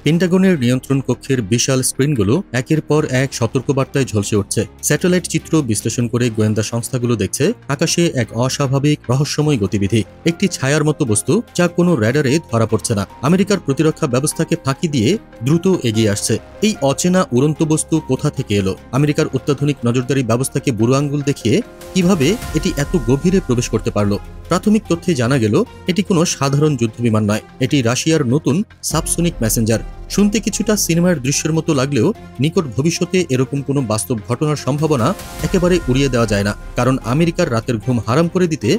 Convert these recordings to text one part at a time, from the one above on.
পেন্টাগনের নিয়ন্ত্রণ কক্ষের বিশাল স্ক্রিনগুলো একের পর এক সতর্কবার্তায় ঝলসে উঠছে। স্যাটেলাইট চিত্র বিশ্লেষণ করে গোয়েন্দা সংস্থাগুলো দেখছে আকাশে এক অস্বাভাবিক রহস্যময় গতিবিধি, একটি ছায়ার মতো বস্তু যা কোনো র্যাডারে ধরা পড়ছে না, আমেরিকার প্রতিরক্ষা ব্যবস্থাকে ফাঁকি দিয়ে দ্রুত এগিয়ে আসছে। এই অচেনা উড়ন্ত বস্তু কোথা থেকে এলো? আমেরিকার অত্যাধুনিক নজরদারি ব্যবস্থাকে বুড়ো আঙ্গুল দেখিয়ে কিভাবে এটি এত গভীরে প্রবেশ করতে পারলো? প্রাথমিক তথ্যে জানা গেল এটি কোনো সাধারণ যুদ্ধবিমান নয়, এটি রাশিয়ার নতুন সাবসোনিক মেসেঞ্জার। শুনতে কিছুটা সিনেমার দৃশ্যের মতো লাগলেও নিকট ভবিষ্যতে এরকম কোনো বাস্তব ঘটনার সম্ভাবনা একেবারে উড়িয়ে দেওয়া যায় না, কারণ আমেরিকার রাতের ঘুম হারাম করে দিতে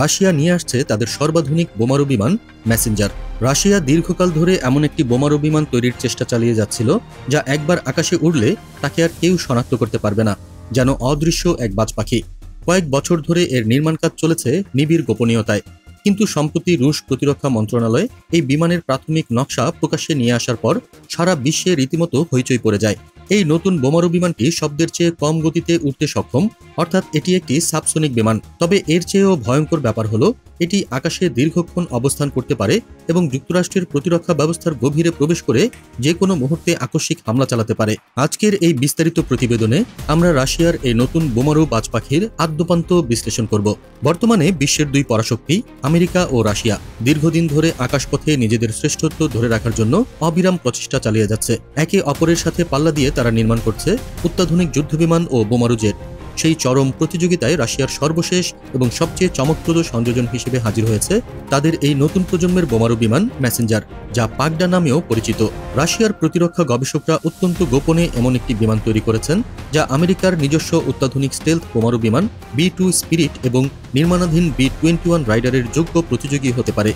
রাশিয়া নিয়ে আসছে তাদের সর্বাধুনিক বোমারু বিমান মেসেঞ্জার। রাশিয়া দীর্ঘকাল ধরে এমন একটি বোমারু বিমান তৈরির চেষ্টা চালিয়ে যাচ্ছিল যা একবার আকাশে উড়লে তাকে আর কেউ শনাক্ত করতে পারবে না, যেন অদৃশ্য এক বাজ পাখি। কয়েক বছর ধরে এর নির্মাণ কাজ চলেছে নিবিড় গোপনীয়তায়, কিন্তু সম্প্রতি রুশ প্রতিরক্ষা মন্ত্রণালয় এই বিমানের প্রাথমিক নকশা প্রকাশ্যে নিয়ে আসার পর সারা বিশ্বে রীতিমতো হইচই পড়ে যায়। এই নতুন বোমারু বিমানটি শব্দের চেয়ে কম গতিতে উঠতে সক্ষম, অর্থাৎ এটি একটি সাবসোনিক বিমান। তবে এর চেয়েও ভয়ঙ্কর ব্যাপার হলো এটি আকাশে দীর্ঘক্ষণ অবস্থান করতে পারে এবং যুক্তরাষ্ট্রের প্রতিরক্ষা ব্যবস্থার গভীরে প্রবেশ করে যে কোনো মুহূর্তে আকস্মিক হামলা চালাতে পারে। আজকের এই বিস্তারিত প্রতিবেদনে আমরা রাশিয়ার এই নতুন বোমারু বাজ পাখির আদ্যোপান্ত বিশ্লেষণ করব। বর্তমানে বিশ্বের দুই পরাশক্তি আমেরিকা ও রাশিয়া দীর্ঘদিন ধরে আকাশপথে নিজেদের শ্রেষ্ঠত্ব ধরে রাখার জন্য অবিরাম প্রচেষ্টা চালিয়ে যাচ্ছে। একে অপরের সাথে পাল্লা দিয়ে তারা নির্মাণ করছে অত্যাধুনিক যুদ্ধবিমান ও বোমারু জেট। সেই চরম প্রতিযোগিতায় রাশিয়ার সর্বশেষ এবং সবচেয়ে চমকপ্রদ সংযোজন হিসেবে হাজির হয়েছে তাদের এই নতুন প্রজন্মের বোমারু বিমান মেসেঞ্জার, যা পাগডা নামেও পরিচিত। রাশিয়ার প্রতিরক্ষা গবেষকরা অত্যন্ত গোপনে এমন একটি বিমান তৈরি করেছেন যা আমেরিকার নিজস্ব অত্যাধুনিক স্টেলথ বোমারু বিমান B-2 স্পিরিট এবং নির্মাণাধীন B-21 রাইডারের যোগ্য প্রতিযোগী হতে পারে।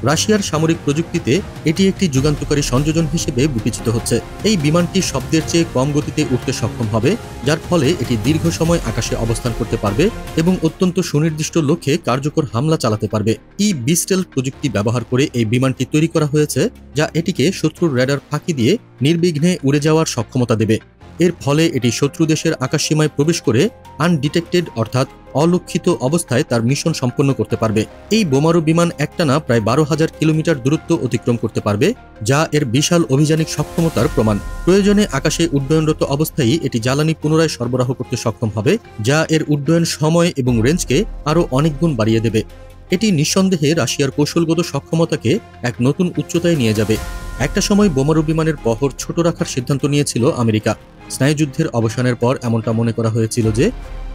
রাশিয়ার সামরিক প্রযুক্তিতে এটি একটি যুগান্তকারী সংযোজন হিসেবে বিবেচিত হচ্ছে। এই বিমানটি শব্দের চেয়ে কম গতিতে উঠতে সক্ষম হবে, যার ফলে এটি দীর্ঘ সময় আকাশে অবস্থান করতে পারবে এবং অত্যন্ত সুনির্দিষ্ট লক্ষ্যে কার্যকর হামলা চালাতে পারবে। B-Stealth প্রযুক্তি ব্যবহার করে এই বিমানটি তৈরি করা হয়েছে, যা এটিকে শত্রুর র্যাডার ফাঁকি দিয়ে নির্বিঘ্নে উড়ে যাওয়ার সক্ষমতা দেবে। এর ফলে এটি শত্রু দেশের আকাশসীমায় প্রবেশ করে আনডিটেক্টেড অর্থাৎ অলক্ষিত অবস্থায় তার মিশন সম্পন্ন করতে পারবে। এই বোমারু বিমান একটানা প্রায় 12,000 কিলোমিটার দূরত্ব অতিক্রম করতে পারবে, যা এর বিশাল অভিযানিক সক্ষমতার প্রমাণ। প্রয়োজনে আকাশে উড্ডয়নরত অবস্থায় এটি জ্বালানি পুনরায় সরবরাহ করতে সক্ষম হবে, যা এর উড্ডয়ন সময় এবং রেঞ্জকে আরও অনেক গুণ বাড়িয়ে দেবে। এটি নিঃসন্দেহে রাশিয়ার কৌশলগত সক্ষমতাকে এক নতুন উচ্চতায় নিয়ে যাবে। একটা সময় বোমারু বিমানের বহর ছোট রাখার সিদ্ধান্ত নিয়েছিল আমেরিকা। স্নায়ুযুদ্ধের অবসানের পর এমনটা মনে করা হয়েছিল যে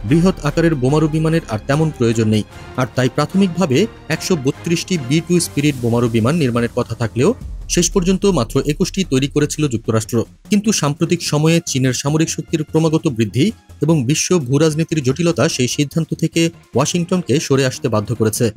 বৃহৎ আকারের বোমারু বিমানের আর তেমন প্রয়োজন নেই, আর তাই প্রাথমিকভাবে 132টি B-2 স্পিরিট বোমারু বিমান নির্মাণের কথা থাকলেও শেষ পর্যন্ত মাত্র 21টি তৈরি করেছিল যুক্তরাষ্ট্র। কিন্তু সাম্প্রতিক সময়ে চীনের সামরিক শক্তির ক্রমাগত বৃদ্ধি এবং বিশ্ব ভূরাজনীতির জটিলতা সেই সিদ্ধান্ত থেকে ওয়াশিংটনকে সরে আসতে বাধ্য করেছে।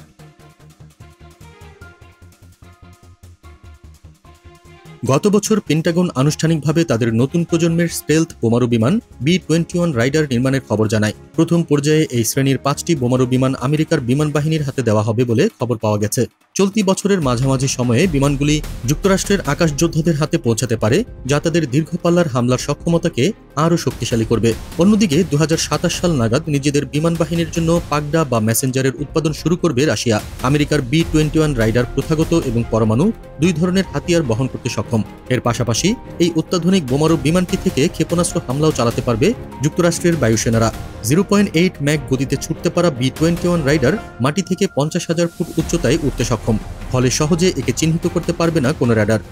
গত বছর পেন্টাগন আনুষ্ঠানিকভাবে তাদের নতুন প্রজন্মের স্টেলথ বোমারু বিমান B-21 রাইডার নির্মাণের খবর জানায়। প্রথম পর্যায়ে এই শ্রেণীর 5টি বোমারু বিমান আমেরিকার বিমান বাহিনীর হাতে দেওয়া হবে বলে খবর পাওয়া গেছে। চলতি বছরের মাঝামাঝি সময়ে বিমানগুলি যুক্তরাষ্ট্রের আকাশ যোদ্ধাদের হাতে পৌঁছাতে পারে, যা তাদের দীর্ঘপাল্লার হামলার সক্ষমতাকে আরও শক্তিশালী করবে। অন্যদিকে 2027 সাল নাগাদ নিজেদের বিমান বাহিনীর জন্য পাগডা বা মেসেঞ্জারের উৎপাদন শুরু করবে রাশিয়া। আমেরিকার B-21 রাইডার প্রথাগত এবং পরমাণু দুই ধরনের হাতিয়ার বহন করতে সক্ষম। এর পাশাপাশি এই অত্যাধুনিক বোমারু বিমানটি থেকে ক্ষেপণাস্ত্র হামলাও চালাতে পারবে যুক্তরাষ্ট্রের বায়ুসেনারা। 0.8 ম্যাক গতিতে ছুটতে পারা B-21 রাইডার মাটি থেকে 50,000 ফুট উচ্চতায় উঠতে সক্ষম, ফলে সহজে একে চিহ্নিত করতে পারবে না কোনো র্যাডার।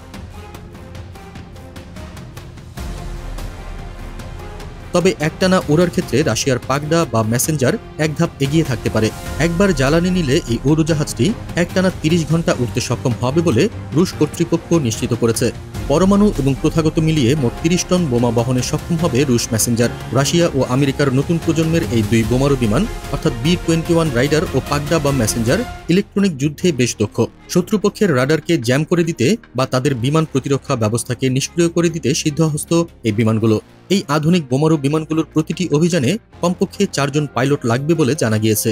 তবে একটানা ওড়ার ক্ষেত্রে রাশিয়ার পাগডা বা মেসেঞ্জার এক ধাপ এগিয়ে থাকতে পারে। একবার জ্বালানি নিলে এই উড়োজাহাজটি একটানা 30 ঘন্টা উড়তে সক্ষম হবে বলে রুশ কর্তৃপক্ষ নিশ্চিত করেছে। পরমাণু এবং প্রথাগত মিলিয়ে মোট 30 টন বোমা বহনে সক্ষম হবে রুশ মেসেঞ্জার। রাশিয়া ও আমেরিকার নতুন প্রজন্মের এই দুই বোমারু বিমান অর্থাৎ B-21 রাইডার ও পাগডা বা মেসেঞ্জার ইলেকট্রনিক যুদ্ধে বেশ দক্ষ। শত্রুপক্ষের রাডারকে জ্যাম করে দিতে বা তাদের বিমান প্রতিরক্ষা ব্যবস্থাকে নিষ্ক্রিয় করে দিতে সিদ্ধহস্ত এই বিমানগুলো। এই আধুনিক বোমারু বিমানগুলোর প্রতিটি অভিযানে কমপক্ষে 4 জন পাইলট লাগবে বলে জানা গিয়েছে।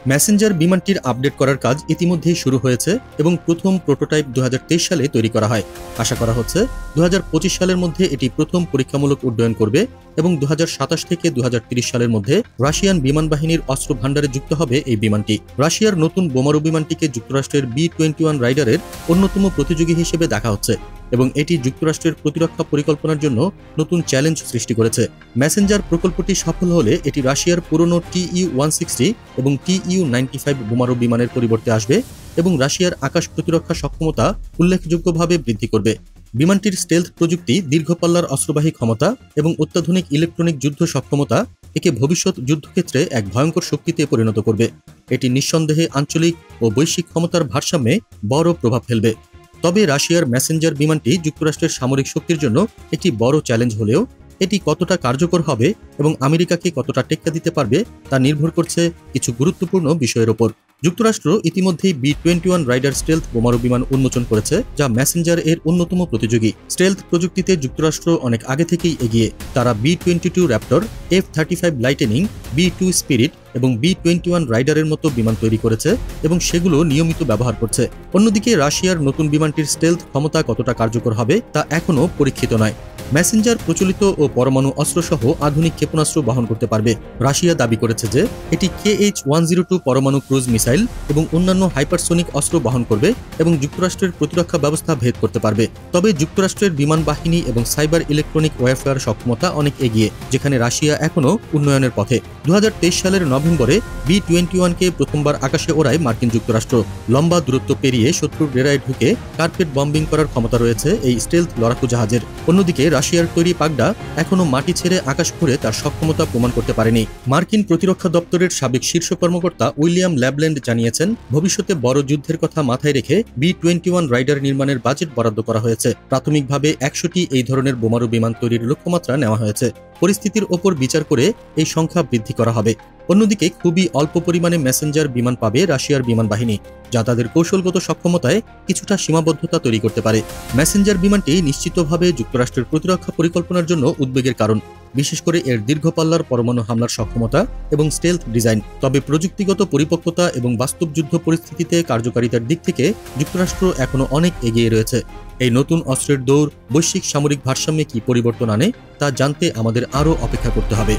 মেসেঞ্জার বিমানটির আপডেট করার কাজ ইতিমধ্যেই শুরু হয়েছে এবং প্রথম প্রোটোটাইপ 2023 সালে তৈরি করা হয়। আশা করা হচ্ছে 2025 সালের মধ্যে এটি প্রথম পরীক্ষামূলক উড্ডয়ন করবে এবং 2027 থেকে 2030 সালের মধ্যে রাশিয়ান বিমান বাহিনীর অস্ত্র ভাণ্ডারে যুক্ত হবে এই বিমানটি। রাশিয়ার নতুন বোমারু বিমানটিকে যুক্তরাষ্ট্রের B-21 রাইডারের অন্যতম প্রতিযোগী হিসেবে দেখা হচ্ছে এবং এটি যুক্তরাষ্ট্রের প্রতিরক্ষা পরিকল্পনার জন্য নতুন চ্যালেঞ্জ সৃষ্টি করেছে। মেসেঞ্জার প্রকল্পটি সফল হলে এটি রাশিয়ার পুরনো Tu-160 এবং Tu-95 বোমারু বিমানের পরিবর্তে আসবে এবং রাশিয়ার আকাশ প্রতিরক্ষা সক্ষমতা উল্লেখযোগ্যভাবে বৃদ্ধি করবে। বিমানটির স্টেলথ প্রযুক্তি, দীর্ঘপাল্লার অস্ত্রবাহী ক্ষমতা এবং অত্যাধুনিক ইলেকট্রনিক যুদ্ধ সক্ষমতা একে ভবিষ্যৎ যুদ্ধক্ষেত্রে এক ভয়ঙ্কর শক্তিতে পরিণত করবে। এটি নিঃসন্দেহে আঞ্চলিক ও বৈশ্বিক ক্ষমতার ভারসাম্যে বড় প্রভাব ফেলবে। তবে রাশিয়ার মেসেঞ্জার বিমানটি যুক্তরাষ্ট্রের সামরিক শক্তির জন্য একটি বড় চ্যালেঞ্জ হলেও এটি কতটা কার্যকর হবে এবং আমেরিকাকে কতটা টেক্কা দিতে পারবে তা নির্ভর করছে কিছু গুরুত্বপূর্ণ বিষয়ের ওপর। যুক্তরাষ্ট্র ইতিমধ্যেই B-21 রাইডার স্টেলথ বোমারু বিমান উন্মোচন করেছে, যা মেসেঞ্জার এর অন্যতম প্রতিযোগী। স্টেলথ প্রযুক্তিতে যুক্তরাষ্ট্র অনেক আগে থেকেই এগিয়ে। তারা B-22 Raptor, F-35 lightning, B-2 spirit এবং B-21 রাইডারের মতো বিমান তৈরি করেছে এবং সেগুলো নিয়মিত ব্যবহার করছে। অন্যদিকে রাশিয়ার নতুন বিমানটির স্টেলথ ক্ষমতা কতটা কার্যকর হবে তা এখনও পরীক্ষিত নয়। মেসেঞ্জার প্রচলিত ও পরমাণু অস্ত্রসহ আধুনিক ক্ষেপণাস্ত্র বহন করতে পারবে। রাশিয়া দাবি করেছে যে এটি KH-102 পরমাণু ক্রুজ মিসাইল এবং অন্যান্য হাইপারসোনিক অস্ত্র বহন করবে এবং যুক্তরাষ্ট্রের প্রতিরক্ষা ব্যবস্থা ভেদ করতে পারবে। তবে যুক্তরাষ্ট্রের বিমান বাহিনী এবং সাইবার ইলেকট্রনিক ওয়ারফেয়ার সক্ষমতা অনেক এগিয়ে, যেখানে রাশিয়া এখনও উন্নয়নের পথে। 2023 সালের নভেম্বরে B-21কে প্রথমবার আকাশে ওড়ায় মার্কিন যুক্তরাষ্ট্র। লম্বা দূরত্ব পেরিয়ে শত্রুর ডেরায় ঢুকে কার্পেট বম্বিং করার ক্ষমতা রয়েছে এই স্টেলথ লড়াকু জাহাজের। অন্যদিকে রাশিয়ার তৈরি পাগডা এখনও মাটি ছেড়ে আকাশ ঘুরে তার সক্ষমতা প্রমাণ করতে পারেনি। মার্কিন প্রতিরক্ষা দপ্তরের সাবেক শীর্ষ কর্মকর্তা উইলিয়াম ল্যাবল্যান্ড জানিয়েছেন, ভবিষ্যতে বড় যুদ্ধের কথা মাথায় রেখে B-21 রাইডার নির্মাণের বাজেট বরাদ্দ করা হয়েছে। প্রাথমিকভাবে 100টি এই ধরনের বোমারু বিমান তৈরির লক্ষ্যমাত্রা নেওয়া হয়েছে। পরিস্থিতির ওপর বিচার করে এই সংখ্যা বৃদ্ধি করা হবে। অন্যদিকে খুবই অল্প পরিমাণে মেসেঞ্জার বিমান পাবে রাশিয়ার বিমান বাহিনী, যা তাদের কৌশলগত সক্ষমতায় কিছুটা সীমাবদ্ধতা তৈরি করতে পারে। মেসেঞ্জার বিমানটি নিশ্চিতভাবে যুক্তরাষ্ট্রের প্রতিরক্ষা পরিকল্পনার জন্য উদ্বেগের কারণ, বিশেষ করে এর দীর্ঘপাল্লার পরমাণু হামলার সক্ষমতা এবং স্টেলথ ডিজাইন। তবে প্রযুক্তিগত পরিপক্কতা এবং বাস্তব যুদ্ধ পরিস্থিতিতে কার্যকারিতার দিক থেকে যুক্তরাষ্ট্র এখনও অনেক এগিয়ে রয়েছে। এই নতুন অস্ত্রের দৌড় বৈশ্বিক সামরিক ভারসাম্যে কি পরিবর্তন আনে তা জানতে আমাদের আরও অপেক্ষা করতে হবে।